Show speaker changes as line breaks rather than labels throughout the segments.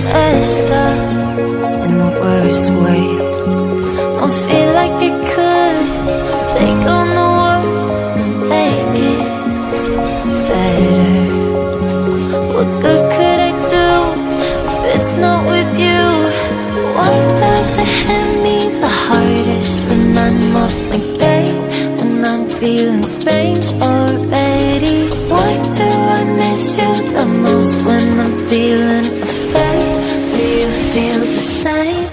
messed up in the worst way. Don't feel like it could take on the world and make it better. What good could I do if it's not with you? Why does it hit me the hardest when I'm off my game? When I'm feeling strange already? Why do I miss you the most when I'm feeling afraid? Do you feel the same?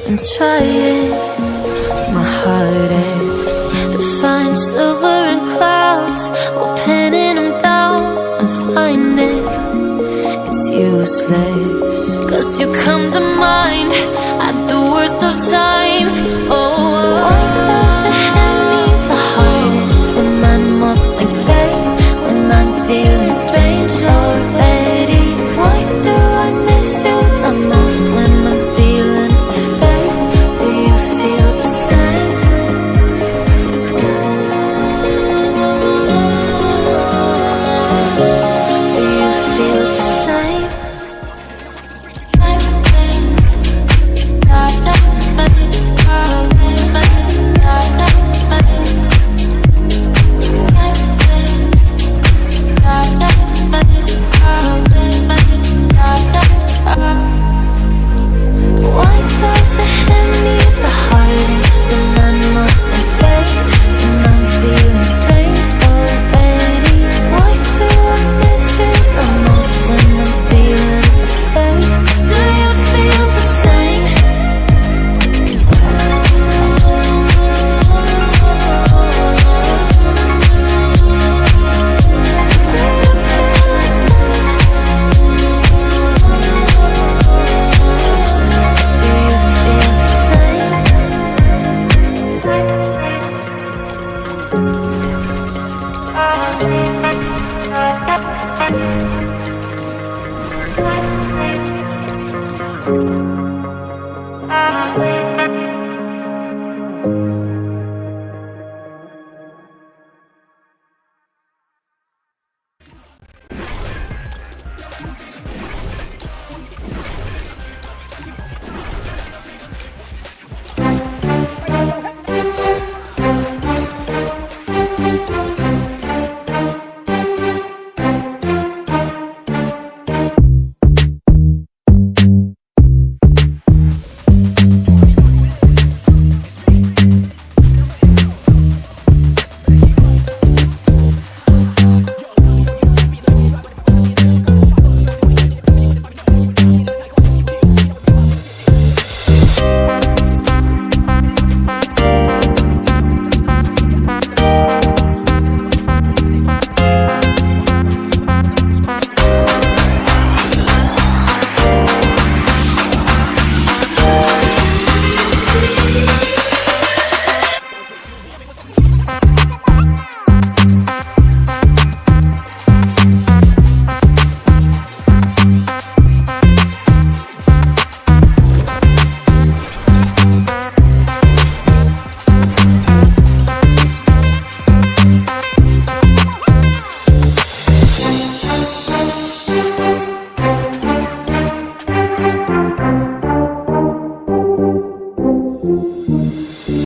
I'm trying my hardest to find silver in clouds while pinning them down. I'm finding it's useless, 'cause you come to mind at the worst of times. Oh, why does it hit me the hardest when I'm off my game? When I'm feeling strange already? Why do I miss you the most when I'm feeling afraid? Do you feel the same? Do you feel the same? Why does it hit me the hardest when I'm off my game? When I'm feeling strange already? Why do I miss you the most when I'm feeling afraid? Do you feel the same? Do you feel the same?